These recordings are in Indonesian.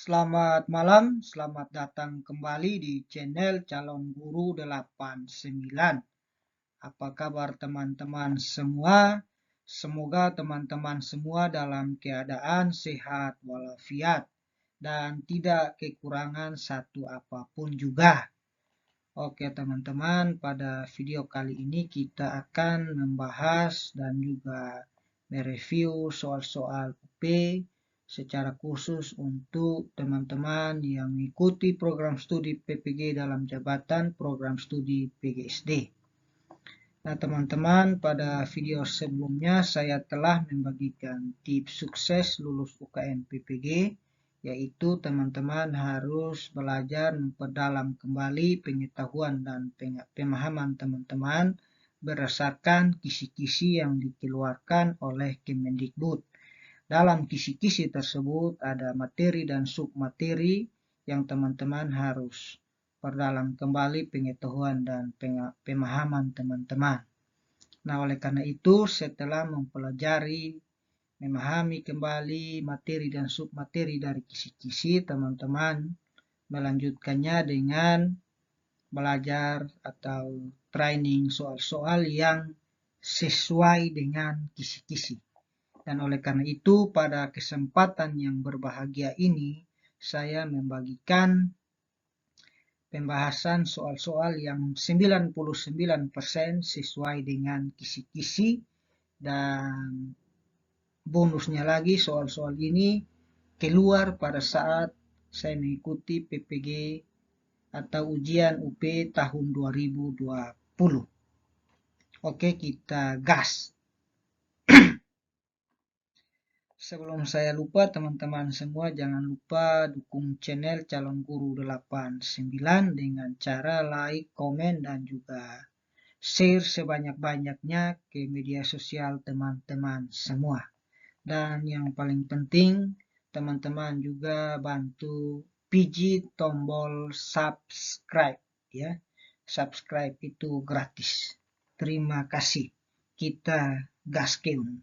Selamat malam, selamat datang kembali di channel Calon Guru 89. Apa kabar teman-teman semua? Semoga teman-teman semua dalam keadaan sehat walafiat dan tidak kekurangan satu apapun juga. Oke teman-teman, pada video kali ini kita akan membahas dan juga mereview soal-soal UP secara khusus untuk teman-teman yang mengikuti program studi PPG dalam jabatan program studi PGSD. Nah teman-teman, pada video sebelumnya saya telah membagikan tips sukses lulus UKM PPG, yaitu teman-teman harus belajar memperdalam kembali pengetahuan dan pemahaman teman-teman berdasarkan kisi-kisi yang dikeluarkan oleh Kemendikbud. Dalam kisi-kisi tersebut ada materi dan submateri yang teman-teman harus perdalam kembali pengetahuan dan pemahaman teman-teman. Nah, oleh karena itu, setelah mempelajari, memahami kembali materi dan submateri dari kisi-kisi, teman-teman melanjutkannya dengan belajar atau training soal-soal yang sesuai dengan kisi-kisi. Dan oleh karena itu, pada kesempatan yang berbahagia ini, saya membagikan pembahasan soal-soal yang 99% sesuai dengan kisi-kisi, dan bonusnya lagi soal-soal ini keluar pada saat saya mengikuti PPG atau ujian UP tahun 2020. Oke, kita gas. Sebelum saya lupa, teman-teman semua jangan lupa dukung channel Calon Guru 89 dengan cara like, komen, dan juga share sebanyak-banyaknya ke media sosial teman-teman semua. Dan yang paling penting, teman-teman juga bantu pijit tombol subscribe ya. Subscribe itu gratis. Terima kasih. Kita gaskeun.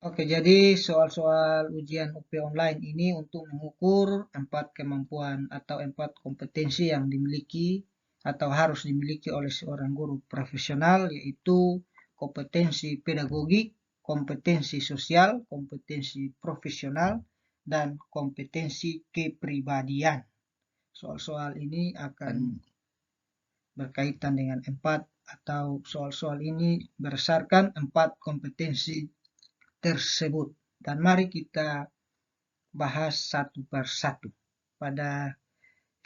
Oke, jadi soal-soal ujian UP online ini untuk mengukur 4 kemampuan atau 4 kompetensi yang dimiliki atau harus dimiliki oleh seorang guru profesional, yaitu kompetensi pedagogik, kompetensi sosial, kompetensi profesional, dan kompetensi kepribadian. Soal-soal ini akan berkaitan dengan 4 atau soal-soal ini berdasarkan 4 kompetensi tersebut. Dan mari kita bahas satu per satu. Pada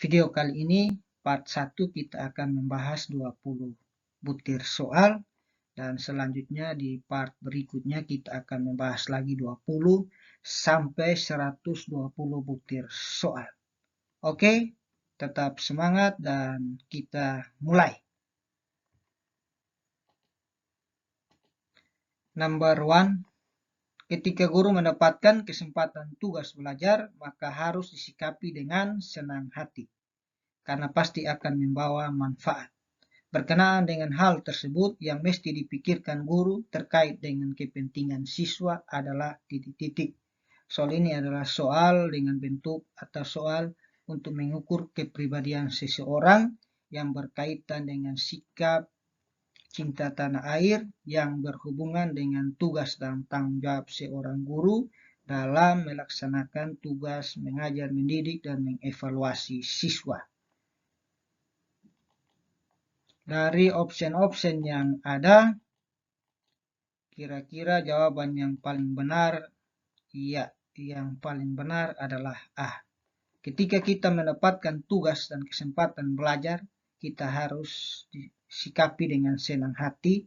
video kali ini, part 1 kita akan membahas 20 butir soal, dan selanjutnya di part berikutnya kita akan membahas lagi 20 sampai 120 butir soal. Oke, tetap semangat dan kita mulai. Number 1. Ketika guru mendapatkan kesempatan tugas belajar, maka harus disikapi dengan senang hati, karena pasti akan membawa manfaat. Berkenaan dengan hal tersebut, yang mesti dipikirkan guru terkait dengan kepentingan siswa adalah titik-titik. Soal ini adalah soal dengan bentuk atau soal untuk mengukur kepribadian seseorang yang berkaitan dengan sikap cinta tanah air yang berhubungan dengan tugas dan tanggung jawab seorang guru dalam melaksanakan tugas mengajar, mendidik, dan mengevaluasi siswa. Dari opsi-opsi yang ada, kira-kira jawaban yang paling benar, ya, yang paling benar adalah A. Ketika kita mendapatkan tugas dan kesempatan belajar, kita harus disikapi dengan senang hati,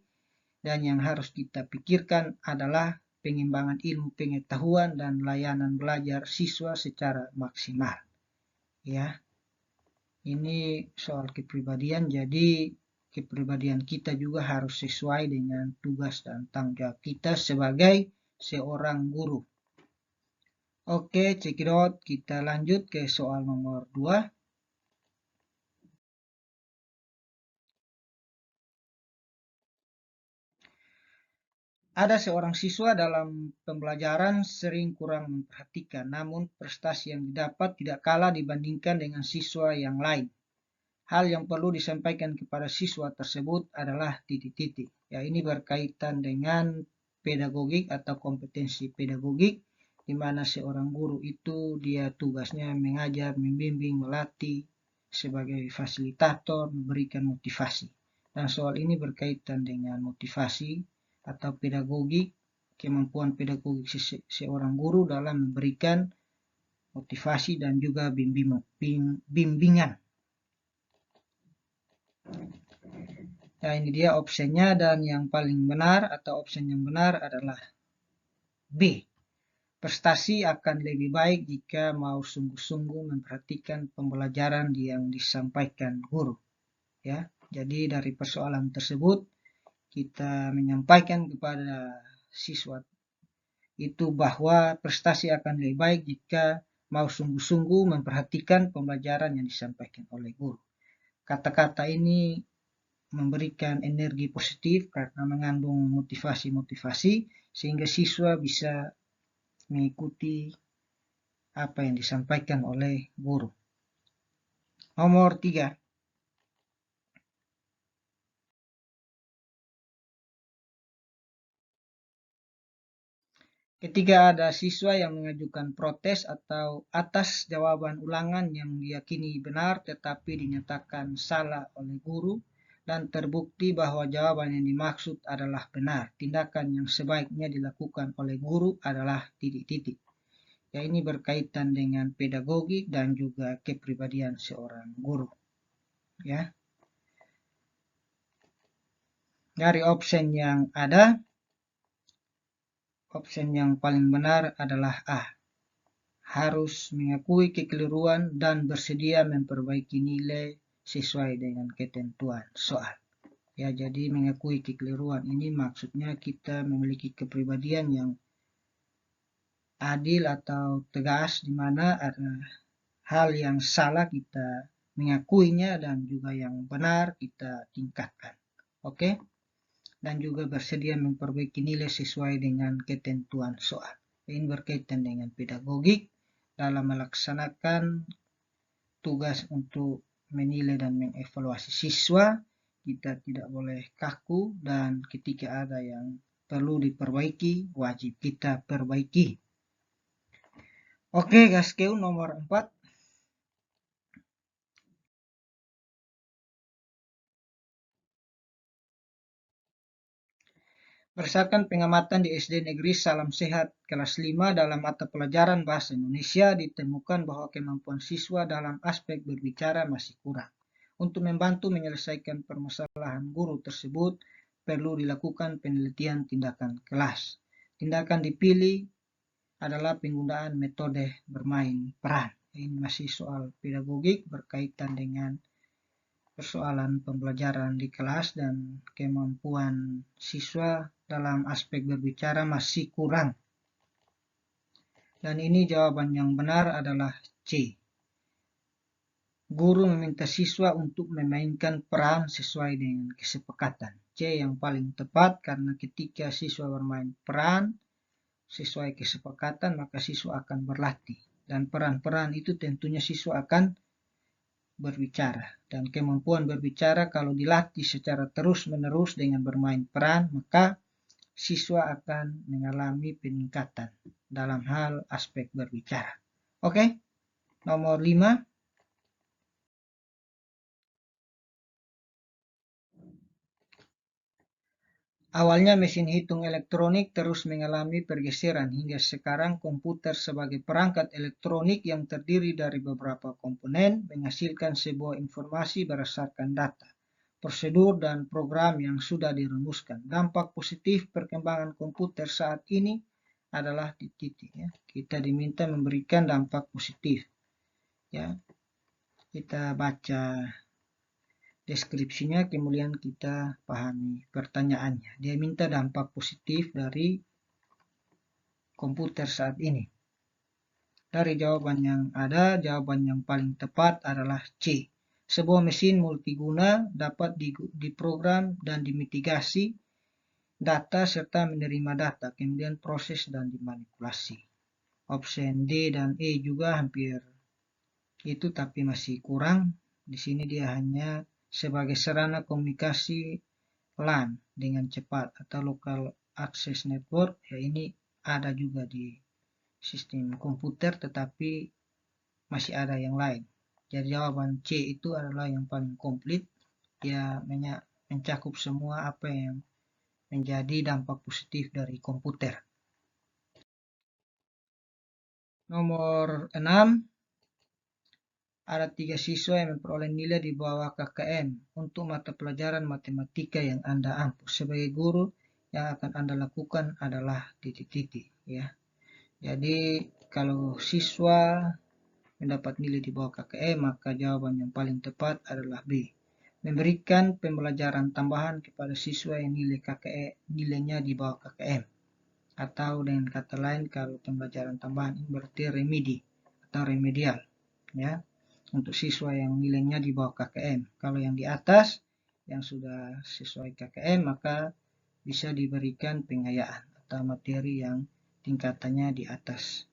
dan yang harus kita pikirkan adalah pengembangan ilmu pengetahuan dan layanan belajar siswa secara maksimal. Ya, ini soal kepribadian, jadi kepribadian kita juga harus sesuai dengan tugas dan tanggung jawab kita sebagai seorang guru. Oke, cekidot, kita lanjut ke soal nomor 2. Ada seorang siswa dalam pembelajaran sering kurang memperhatikan, namun prestasi yang didapat tidak kalah dibandingkan dengan siswa yang lain. Hal yang perlu disampaikan kepada siswa tersebut adalah titik-titik. Ya, ini berkaitan dengan pedagogik atau kompetensi pedagogik, di mana seorang guru itu dia tugasnya mengajar, membimbing, melatih sebagai fasilitator, memberikan motivasi. Dan soal ini berkaitan dengan motivasi atau pedagogik, kemampuan pedagogik seorang guru dalam memberikan motivasi dan juga bimbingan. Nah, ini dia opsinya, dan yang paling benar atau opsi yang benar adalah B. Prestasi akan lebih baik jika mau sungguh-sungguh memperhatikan pembelajaran yang disampaikan guru. Ya, jadi dari persoalan tersebut kita menyampaikan kepada siswa itu bahwa prestasi akan lebih baik jika mau sungguh-sungguh memperhatikan pembelajaran yang disampaikan oleh guru. Kata-kata ini memberikan energi positif karena mengandung motivasi-motivasi sehingga siswa bisa mengikuti apa yang disampaikan oleh guru. Nomor 3. Ketika ada siswa yang mengajukan protes atau atas jawaban ulangan yang diyakini benar tetapi dinyatakan salah oleh guru dan terbukti bahwa jawaban yang dimaksud adalah benar, tindakan yang sebaiknya dilakukan oleh guru adalah titik-titik. Ya, ini berkaitan dengan pedagogik dan juga kepribadian seorang guru. Ya. Dari opsi yang ada, opsi yang paling benar adalah A. Harus mengakui kekeliruan dan bersedia memperbaiki nilai sesuai dengan ketentuan soal. Ya, jadi mengakui kekeliruan ini maksudnya kita memiliki kepribadian yang adil atau tegas, di mana ada hal yang salah kita mengakuinya dan juga yang benar kita tingkatkan. Oke? Dan juga bersedia memperbaiki nilai sesuai dengan ketentuan soal. Ini berkaitan dengan pedagogik dalam melaksanakan tugas untuk menilai dan mengevaluasi siswa. Kita tidak boleh kaku, dan ketika ada yang perlu diperbaiki, wajib kita perbaiki. Oke, gaskeu nomor 4. Berdasarkan pengamatan di SD Negeri Salam Sehat kelas 5 dalam mata pelajaran Bahasa Indonesia, ditemukan bahwa kemampuan siswa dalam aspek berbicara masih kurang. Untuk membantu menyelesaikan permasalahan guru tersebut, perlu dilakukan penelitian tindakan kelas. Tindakan dipilih adalah penggunaan metode bermain peran. Ini masih soal pedagogik berkaitan dengan persoalan pembelajaran di kelas, dan kemampuan siswa dalam aspek berbicara masih kurang. Dan ini jawaban yang benar adalah C. Guru meminta siswa untuk memainkan peran sesuai dengan kesepakatan. C yang paling tepat, karena ketika siswa bermain peran sesuai kesepakatan, maka siswa akan berlatih. Dan peran-peran itu tentunya siswa akan berbicara. Dan kemampuan berbicara kalau dilatih secara terus-menerus dengan bermain peran, maka siswa akan mengalami peningkatan dalam hal aspek berbicara. Oke, nomor 5. Awalnya mesin hitung elektronik terus mengalami pergeseran hingga sekarang komputer sebagai perangkat elektronik yang terdiri dari beberapa komponen menghasilkan sebuah informasi berdasarkan data, prosedur, dan program yang sudah dirumuskan. Dampak positif perkembangan komputer saat ini adalah titik. Ya. Kita diminta memberikan dampak positif. Ya. Kita baca deskripsinya, kemudian kita pahami pertanyaannya. Dia minta dampak positif dari komputer saat ini. Dari jawaban yang ada, jawaban yang paling tepat adalah C. Sebuah mesin multiguna dapat diprogram dan dimitigasi data serta menerima data, kemudian proses dan dimanipulasi. Option D dan E juga hampir itu, tapi masih kurang. Di sini dia hanya sebagai sarana komunikasi LAN dengan cepat atau Local Access Network. Ya, ini ada juga di sistem komputer, tetapi masih ada yang lain. Jadi jawaban C itu adalah yang paling komplit. Dia mencakup semua apa yang menjadi dampak positif dari komputer. Nomor 6, ada 3 siswa yang memperoleh nilai di bawah KKM untuk mata pelajaran matematika yang Anda ampu. Sebagai guru, yang akan Anda lakukan adalah titik-titik, ya. Jadi kalau siswa mendapat nilai di bawah KKM, maka jawaban yang paling tepat adalah B. Memberikan pembelajaran tambahan kepada siswa yang nilainya di bawah KKM. Atau dengan kata lain, kalau pembelajaran tambahan ini berarti remedi atau remedial, ya, untuk siswa yang nilainya di bawah KKM. Kalau yang di atas, yang sudah sesuai KKM, maka bisa diberikan pengayaan atau materi yang tingkatannya di atas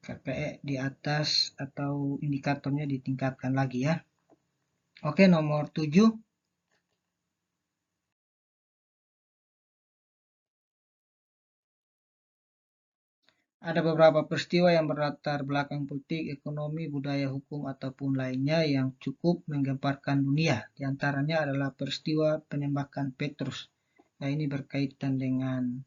KPE, di atas atau indikatornya ditingkatkan lagi, ya. Oke, nomor 7. Ada beberapa peristiwa yang berlatar belakang politik, ekonomi, budaya, hukum, ataupun lainnya yang cukup menggemparkan dunia. Di antaranya adalah peristiwa penembakan Petrus. Nah, ini berkaitan dengan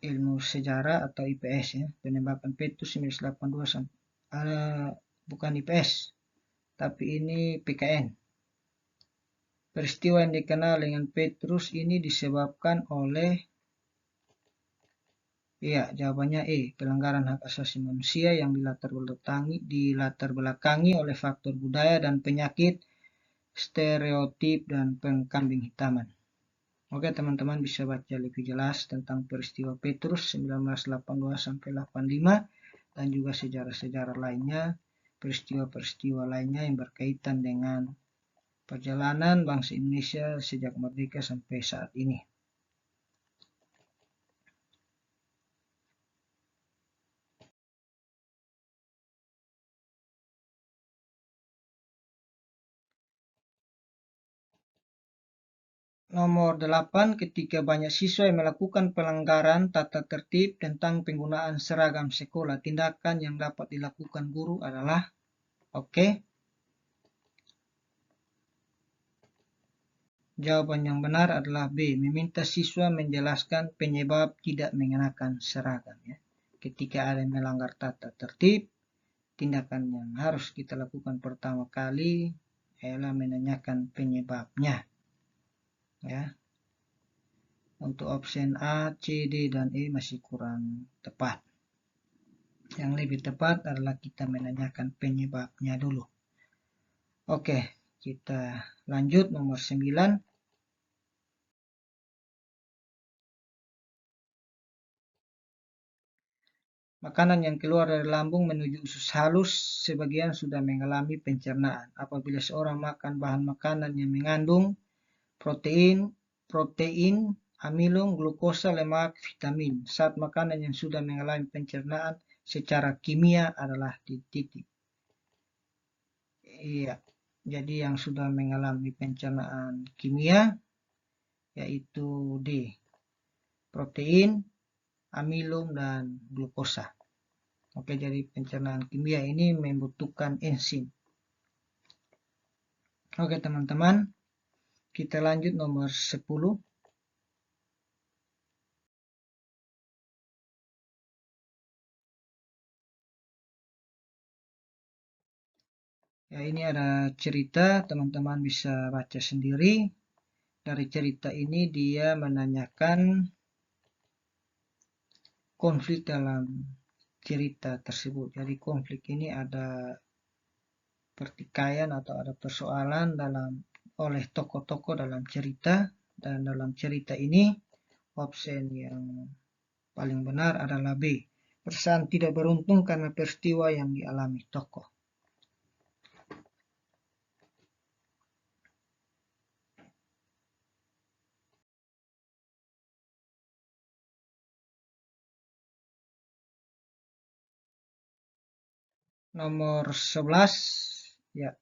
ilmu sejarah atau IPS, ya. Penembakan Petrus 1982, bukan IPS, tapi ini PKN. Peristiwa yang dikenal dengan Petrus ini disebabkan oleh, ya, jawabannya E, pelanggaran hak asasi manusia yang dilatar belakangi oleh faktor budaya dan penyakit, stereotip, dan pengkambing hitaman. Oke, teman-teman bisa baca lebih jelas tentang peristiwa Petrus 1982-85 dan juga sejarah-sejarah lainnya, peristiwa-peristiwa lainnya yang berkaitan dengan perjalanan bangsa Indonesia sejak merdeka sampai saat ini. Nomor 8, ketika banyak siswa yang melakukan pelanggaran tata tertib tentang penggunaan seragam sekolah, tindakan yang dapat dilakukan guru adalah, oke. Jawaban yang benar adalah B, meminta siswa menjelaskan penyebab tidak mengenakan seragam, ya. Ketika ada yang melanggar tata tertib, tindakan yang harus kita lakukan pertama kali ialah menanyakan penyebabnya, ya. Untuk option A, C, D, dan E masih kurang tepat. Yang lebih tepat adalah kita menanyakan penyebabnya dulu. Oke, kita lanjut nomor 9. Makanan yang keluar dari lambung menuju usus halus sebagian sudah mengalami pencernaan. Apabila seorang makan bahan makanan yang mengandung protein, amilum, glukosa, lemak, vitamin, saat makanan yang sudah mengalami pencernaan secara kimia adalah titik. Iya, jadi yang sudah mengalami pencernaan kimia yaitu D, protein, amilum, dan glukosa. Oke, jadi pencernaan kimia ini membutuhkan enzim. Oke, teman-teman, kita lanjut nomor 10. Ya, ini ada cerita, teman-teman bisa baca sendiri. Dari cerita ini dia menanyakan konflik dalam cerita tersebut. Jadi konflik ini ada pertikaian atau ada persoalan oleh tokoh-tokoh dalam cerita, dan dalam cerita ini option yang paling benar adalah B, perasaan tidak beruntung karena peristiwa yang dialami tokoh. Nomor 11, ya.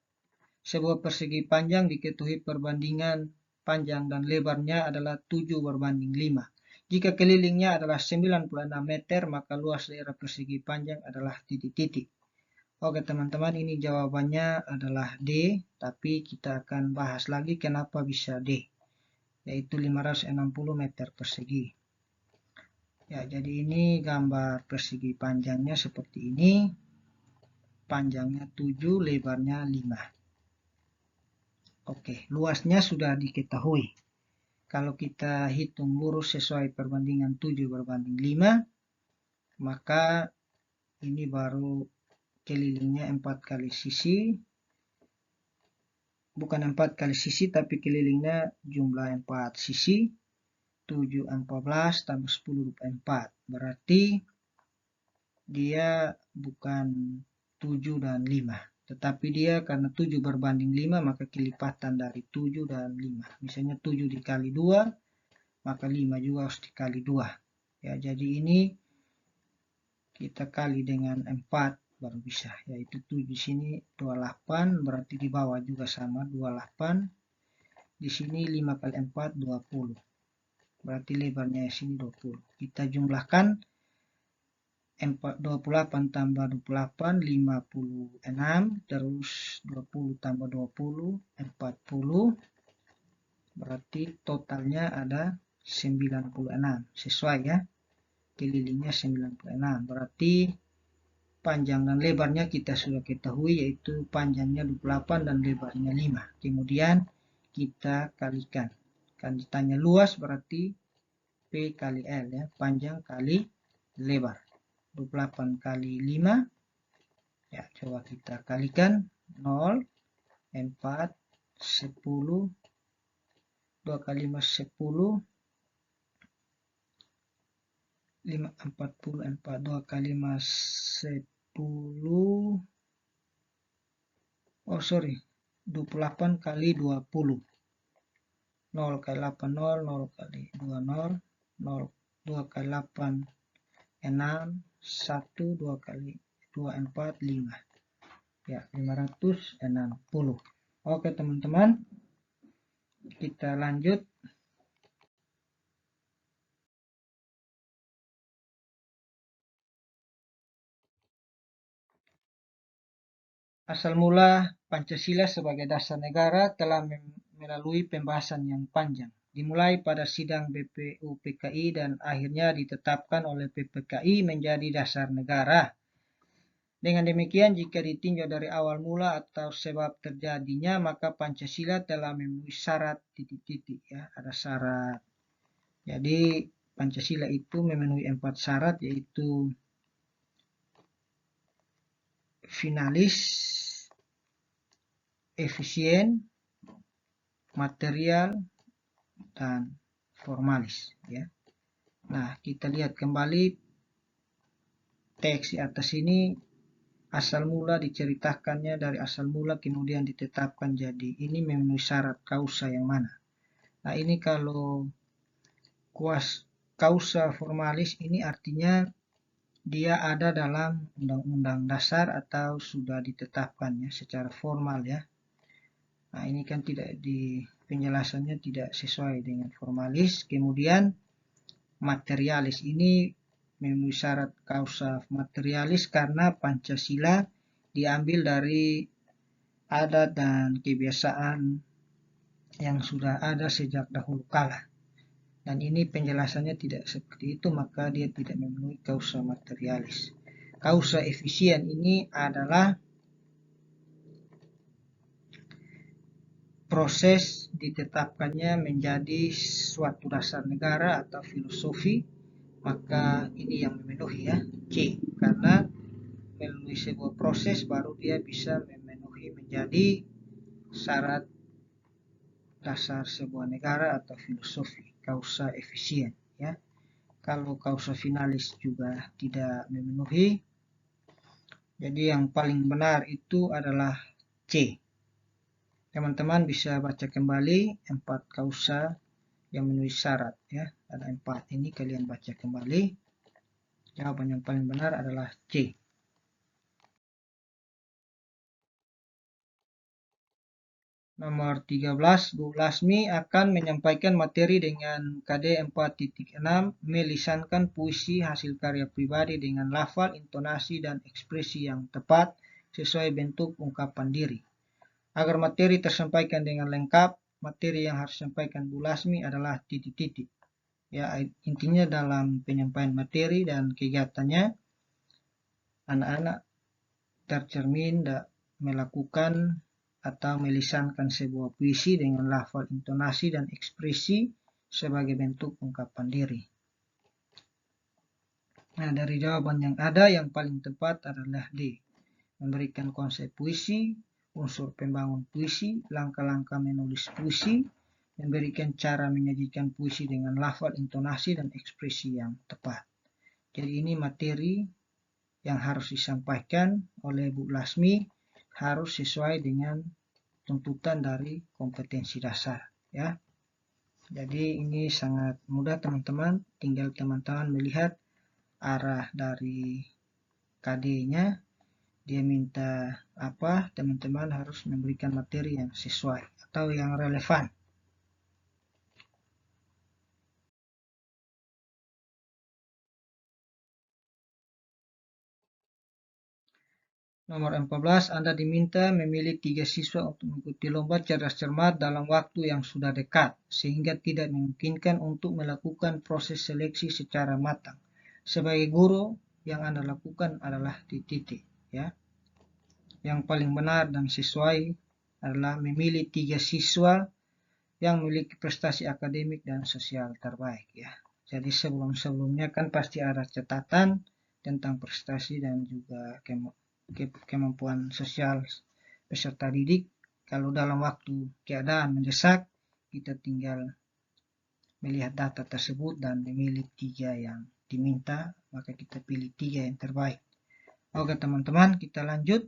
Sebuah persegi panjang diketahui perbandingan panjang dan lebarnya adalah 7:5. Jika kelilingnya adalah 96 meter, maka luas daerah persegi panjang adalah titik-titik. Oke teman-teman, ini jawabannya adalah D, tapi kita akan bahas lagi kenapa bisa D, yaitu 560 meter persegi. Ya, jadi ini gambar persegi panjangnya seperti ini. Panjangnya 7, lebarnya 5. Oke, luasnya sudah diketahui. Kalau kita hitung lurus sesuai perbandingan 7:5, maka ini baru kelilingnya 4 kali sisi. Bukan 4 kali sisi, tapi kelilingnya jumlah 4 sisi. 7 14 tambah 10 24. Berarti dia bukan 7 dan 5. Tetapi dia karena 7:5, maka kelipatan dari 7 dan 5. Misalnya 7 dikali 2, maka 5 juga harus dikali 2. Ya, jadi ini kita kali dengan 4 baru bisa. Yaitu 7 di sini 28, berarti di bawah juga sama 28. Di sini 5 kali 4, 20. Berarti lebarnya di sini 20. Kita jumlahkan 28 tambah 28, 56, terus 20 tambah 20, 40, berarti totalnya ada 96, sesuai ya, kelilingnya 96, berarti panjang dan lebarnya kita sudah ketahui, yaitu panjangnya 28 dan lebarnya 5, kemudian kita kalikan, kan ditanya luas berarti P kali L ya, panjang kali lebar. 28 kali 5, ya coba kita kalikan, 0, 4, 10, 2 kali 5 10, 5 44, 2 kali 5 10, oh sorry, 28 kali 20, 0 kali 8 0, 0 kali 2 0, 0, 2 kali 8 6, 1, 2 kali 2 4, 5. Ya, 560. Oke teman-teman, kita lanjut. Asal mula Pancasila sebagai dasar negara telah melalui pembahasan yang panjang. Dimulai pada sidang BPUPKI dan akhirnya ditetapkan oleh PPKI menjadi dasar negara. Dengan demikian, jika ditinjau dari awal mula atau sebab terjadinya, maka Pancasila telah memenuhi syarat titik-titik ya, ada syarat. Jadi Pancasila itu memenuhi 4 syarat, yaitu finalis, efisien, material, dan formalis ya. Nah, kita lihat kembali teks di atas ini, asal mula diceritakannya dari asal mula kemudian ditetapkan, jadi ini memenuhi syarat kausa yang mana. Nah, ini kalau kausa formalis ini artinya dia ada dalam undang-undang dasar atau sudah ditetapkan ya secara formal ya. Nah, ini kan tidak di penjelasannya tidak sesuai dengan formalis. Kemudian materialis ini memenuhi syarat kausa materialis karena Pancasila diambil dari adat dan kebiasaan yang sudah ada sejak dahulu kala. Dan ini penjelasannya tidak seperti itu, maka dia tidak memenuhi kausa materialis. Kausa efisien ini adalah proses ditetapkannya menjadi suatu dasar negara atau filosofi, maka ini yang memenuhi ya, C, karena melalui sebuah proses baru dia bisa memenuhi menjadi syarat dasar sebuah negara atau filosofi, kausa efisien ya. Kalau kausa finalis juga tidak memenuhi, jadi yang paling benar itu adalah C. Teman-teman bisa baca kembali 4 kausa yang memenuhi syarat ya, ada 4 ini, kalian baca kembali. Jawaban yang paling benar adalah C. Nomor 13, Bu Lasmi akan menyampaikan materi dengan KD 4.6, melisankan puisi hasil karya pribadi dengan lafal, intonasi, dan ekspresi yang tepat sesuai bentuk ungkapan diri. Agar materi tersampaikan dengan lengkap, materi yang harus disampaikan Bu Lasmi adalah titik-titik. Ya, intinya dalam penyampaian materi dan kegiatannya, anak-anak tercermin melakukan atau melisankan sebuah puisi dengan lafal, intonasi, dan ekspresi sebagai bentuk ungkapan diri. Nah, dari jawaban yang ada, yang paling tepat adalah D. Memberikan konsep puisi, unsur pembangun puisi, langkah-langkah menulis puisi, memberikan cara menyajikan puisi dengan lafal, intonasi, dan ekspresi yang tepat. Jadi ini materi yang harus disampaikan oleh Bu Lasmi, harus sesuai dengan tuntutan dari kompetensi dasar, ya. Jadi ini sangat mudah teman-teman, tinggal teman-teman melihat arah dari KD-nya, dia minta apa, teman-teman harus memberikan materi yang sesuai atau yang relevan. Nomor 14, Anda diminta memilih 3 siswa untuk mengikuti lomba cerdas cermat dalam waktu yang sudah dekat, sehingga tidak memungkinkan untuk melakukan proses seleksi secara matang. Sebagai guru, yang Anda lakukan adalah titik-titik, ya. Yang paling benar dan sesuai adalah memilih 3 siswa yang memiliki prestasi akademik dan sosial terbaik, ya. Jadi sebelum-sebelumnya kan pasti ada catatan tentang prestasi dan juga kemampuan sosial peserta didik. Kalau dalam waktu keadaan mendesak, kita tinggal melihat data tersebut dan memilih 3 yang diminta, maka kita pilih 3 yang terbaik. Oke teman-teman, kita lanjut.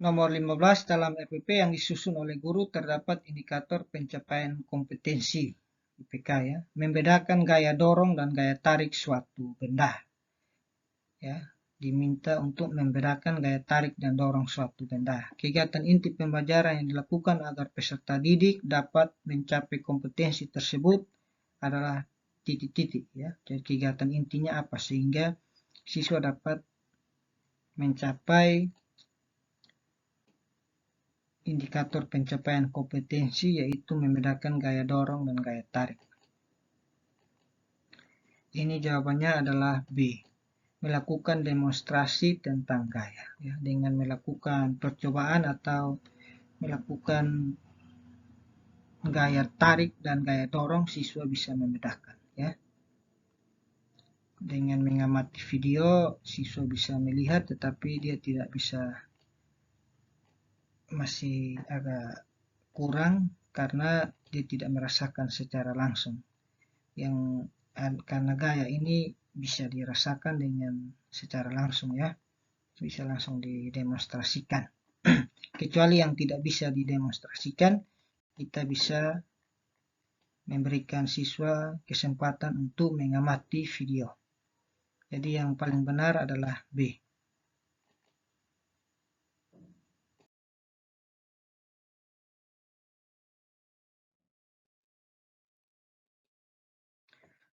Nomor 15, dalam RPP yang disusun oleh guru terdapat indikator pencapaian kompetensi IPK, ya. Membedakan gaya dorong dan gaya tarik suatu benda. Ya, diminta untuk membedakan gaya tarik dan dorong suatu benda. Kegiatan inti pembelajaran yang dilakukan agar peserta didik dapat mencapai kompetensi tersebut adalah titik-titik, ya. Jadi kegiatan intinya apa sehingga siswa dapat mencapai indikator pencapaian kompetensi, yaitu membedakan gaya dorong dan gaya tarik. Ini jawabannya adalah B. Melakukan demonstrasi tentang gaya, ya, dengan melakukan percobaan atau melakukan gaya tarik dan gaya dorong, siswa bisa membedakan, ya. Dengan mengamati video, siswa bisa melihat tetapi dia tidak bisa, masih agak kurang karena dia tidak merasakan secara langsung. Yang karena gaya ini bisa dirasakan dengan secara langsung, ya, bisa langsung didemonstrasikan. Kecuali yang tidak bisa didemonstrasikan, kita bisa memberikan siswa kesempatan untuk mengamati video. Jadi yang paling benar adalah B.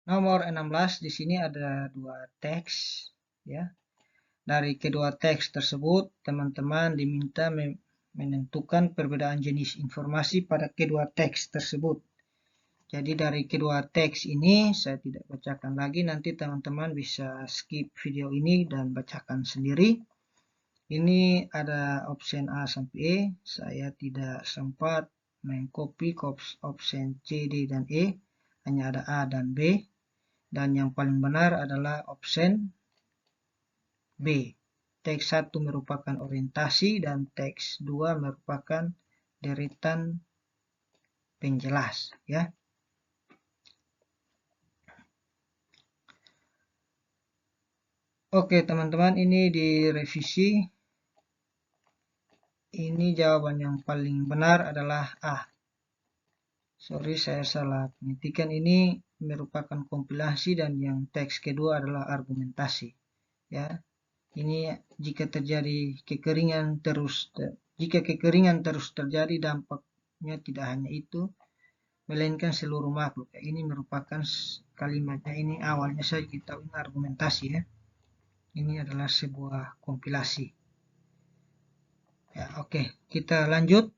Nomor 16, di sini ada 2 teks, ya. Dari kedua teks tersebut, teman-teman diminta menentukan perbedaan jenis informasi pada kedua teks tersebut. Jadi dari kedua teks ini, saya tidak bacakan lagi, nanti teman-teman bisa skip video ini dan bacakan sendiri. Ini ada option A sampai E, saya tidak sempat mengcopy option C, D, dan E, hanya ada A dan B. Dan yang paling benar adalah option B. Teks 1 merupakan orientasi dan teks 2 merupakan deretan penjelas, ya. Oke teman-teman, ini direvisi. Ini jawaban yang paling benar adalah A. Sorry, saya salah penitikan. Ini merupakan kompilasi dan yang teks kedua adalah argumentasi. Ya, ini jika kekeringan terus terjadi, dampaknya tidak hanya itu, melainkan seluruh makhluk. Ini merupakan kalimatnya, ini awalnya saja kita tahu ini argumentasi ya. Ini adalah sebuah kompilasi. Ya, oke, kita lanjut.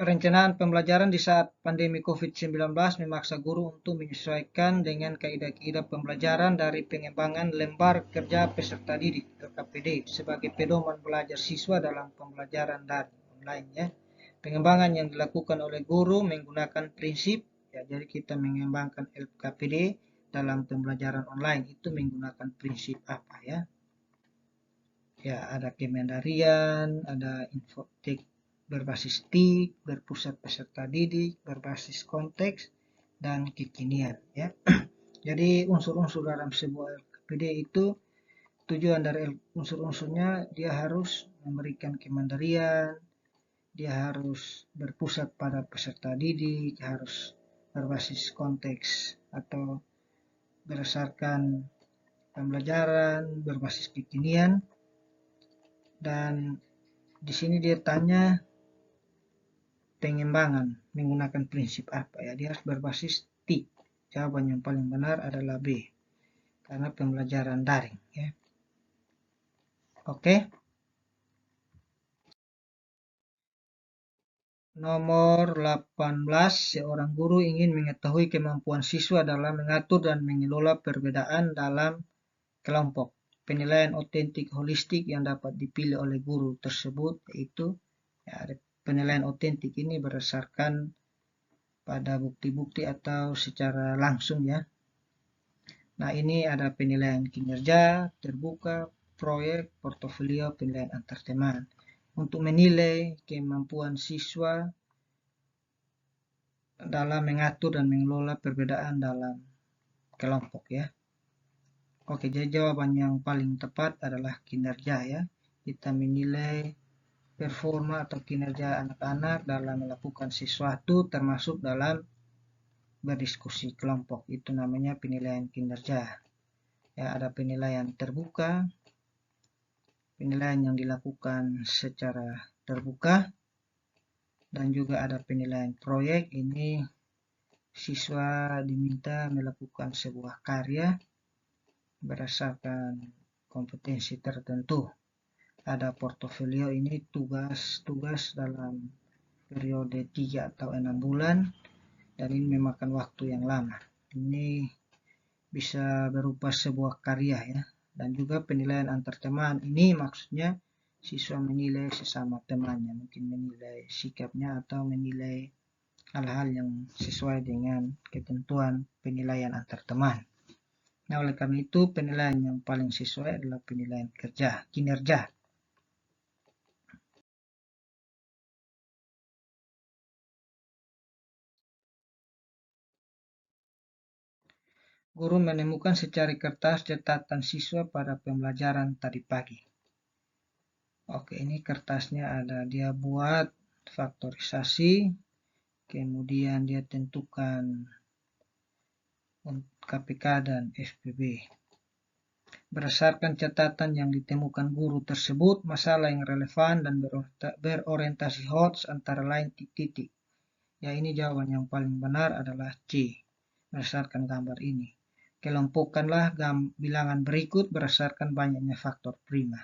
Perencanaan pembelajaran di saat pandemi COVID-19 memaksa guru untuk menyesuaikan dengan kaidah-kaidah pembelajaran dari pengembangan lembar kerja peserta didik (LKPD) sebagai pedoman belajar siswa dalam pembelajaran daring online ya. Pengembangan yang dilakukan oleh guru menggunakan prinsip ya, jadi kita mengembangkan LKPD dalam pembelajaran online itu menggunakan prinsip apa ya? Ya, ada Kemendarian, ada infotek berbasis TIK, berpusat peserta didik, berbasis konteks, dan kekinian ya. Jadi unsur-unsur dalam sebuah LKPD itu, tujuan dari unsur-unsurnya dia harus memberikan kemandirian, dia harus berpusat pada peserta didik, harus berbasis konteks atau berdasarkan pembelajaran, berbasis kekinian, dan di sini dia tanya pengembangan menggunakan prinsip apa ya, dia harus berbasis TIK. Jawaban yang paling benar adalah B, karena pembelajaran daring ya. Oke. Nomor 18, seorang guru ingin mengetahui kemampuan siswa dalam mengatur dan mengelola perbedaan dalam kelompok. Penilaian otentik holistik yang dapat dipilih oleh guru tersebut yaitu ya, penilaian otentik ini berdasarkan pada bukti-bukti atau secara langsung ya. Nah, ini ada penilaian kinerja, terbuka, proyek, portofolio, penilaian antar teman. Untuk menilai kemampuan siswa dalam mengatur dan mengelola perbedaan dalam kelompok ya. Oke, jadi jawaban yang paling tepat adalah kinerja ya. Kita menilai performa atau kinerja anak-anak dalam melakukan sesuatu termasuk dalam berdiskusi kelompok. Itu namanya penilaian kinerja. Ya, ada penilaian terbuka, penilaian yang dilakukan secara terbuka, dan juga ada penilaian proyek. Ini siswa diminta melakukan sebuah karya berdasarkan kompetensi tertentu. Ada portofolio, ini tugas-tugas dalam periode 3 atau 6 bulan, dan ini memakan waktu yang lama. Ini bisa berupa sebuah karya ya. Dan juga penilaian antar teman, ini maksudnya siswa menilai sesama temannya, mungkin menilai sikapnya atau menilai hal-hal yang sesuai dengan ketentuan penilaian antar teman. Nah, oleh karena itu penilaian yang paling sesuai adalah penilaian kinerja. Guru menemukan secari kertas catatan siswa pada pembelajaran tadi pagi. Oke, ini kertasnya ada, dia buat faktorisasi, kemudian dia tentukan KPK dan FPB. Berdasarkan catatan yang ditemukan guru tersebut, masalah yang relevan dan berorientasi HOTS antara lain titik-titik. Ya, ini jawaban yang paling benar adalah C, berdasarkan gambar ini. Kelompokkanlah bilangan berikut berdasarkan banyaknya faktor prima.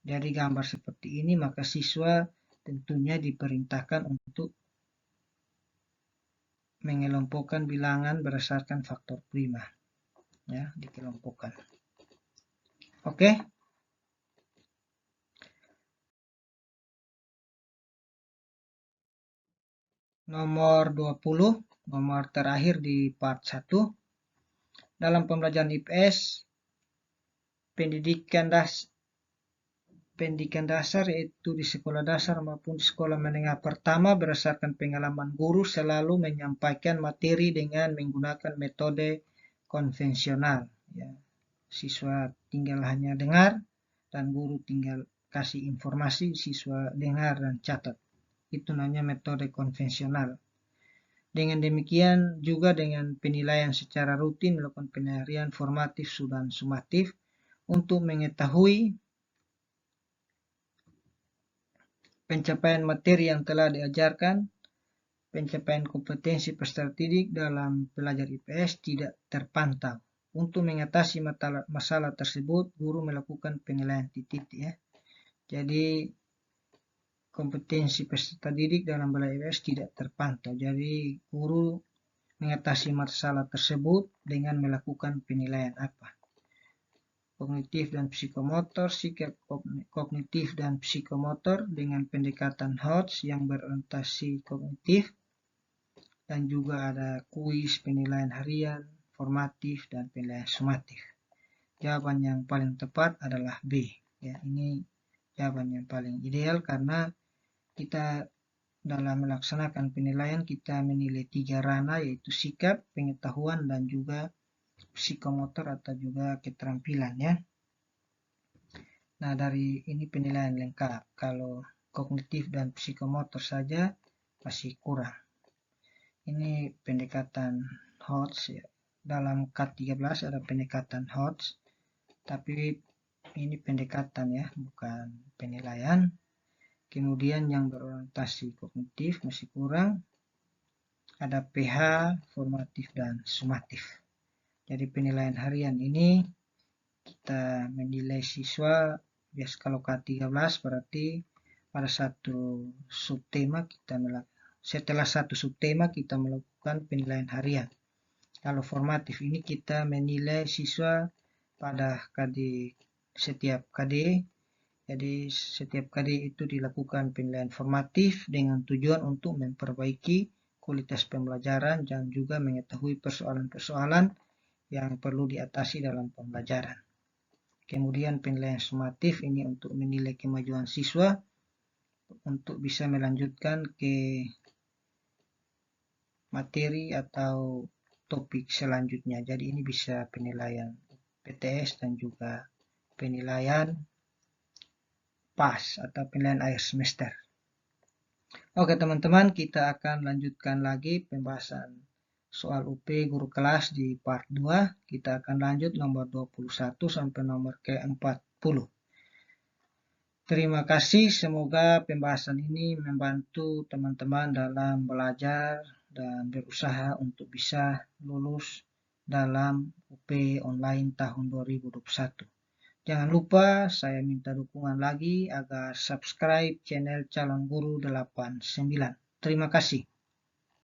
Dari gambar seperti ini, maka siswa tentunya diperintahkan untuk mengelompokkan bilangan berdasarkan faktor prima. Ya, dikelompokkan. Oke. Nomor 20, nomor terakhir di part 1. Dalam pembelajaran IPS, pendidikan dasar yaitu di sekolah dasar maupun di sekolah menengah pertama, berdasarkan pengalaman guru selalu menyampaikan materi dengan menggunakan metode konvensional. Ya, siswa tinggal hanya dengar dan guru tinggal kasih informasi, siswa dengar dan catat. Itu namanya metode konvensional. Dengan demikian juga dengan penilaian secara rutin, melakukan penilaian formatif dan sumatif untuk mengetahui pencapaian materi yang telah diajarkan, pencapaian kompetensi peserta didik dalam pelajar IPS tidak terpantau. Untuk mengatasi masalah tersebut, guru melakukan penilaian titik ya. Jadi kompetensi peserta didik dalam belajar IPS tidak terpantau. Jadi guru mengatasi masalah tersebut dengan melakukan penilaian apa? Kognitif dan psikomotor, sikap kognitif dan psikomotor dengan pendekatan HOTS yang berorientasi kognitif, dan juga ada kuis, penilaian harian, formatif, dan penilaian sumatif. Jawaban yang paling tepat adalah B. Ya, ini jawaban yang paling ideal karena kita dalam melaksanakan penilaian kita menilai 3 ranah, yaitu sikap, pengetahuan, dan juga psikomotor atau juga keterampilan ya. Nah, dari ini penilaian lengkap. Kalau kognitif dan psikomotor saja masih kurang. Ini pendekatan HOTS ya. Dalam K13 ada pendekatan HOTS, tapi ini pendekatan ya, bukan penilaian. Kemudian yang berorientasi kognitif masih kurang. Ada PH, formatif, dan sumatif. Jadi penilaian harian ini kita menilai siswa, bias kalau K13 berarti pada satu subtema setelah satu subtema kita melakukan penilaian harian. Kalau formatif ini kita menilai siswa pada setiap KD. Jadi setiap KD itu dilakukan penilaian formatif dengan tujuan untuk memperbaiki kualitas pembelajaran dan juga mengetahui persoalan-persoalan yang perlu diatasi dalam pembelajaran. Kemudian penilaian sumatif ini untuk menilai kemajuan siswa untuk bisa melanjutkan ke materi atau topik selanjutnya. Jadi ini bisa penilaian PTS dan juga penilaian PAS atau penilaian akhir semester. Oke teman-teman, kita akan lanjutkan lagi pembahasan soal UP guru kelas di part 2. Kita akan lanjut nomor 21 sampai nomor ke-40. Terima kasih, semoga pembahasan ini membantu teman-teman dalam belajar dan berusaha untuk bisa lulus dalam UP online tahun 2021. Jangan lupa saya minta dukungan lagi agar subscribe channel Calon Guru 89. Terima kasih.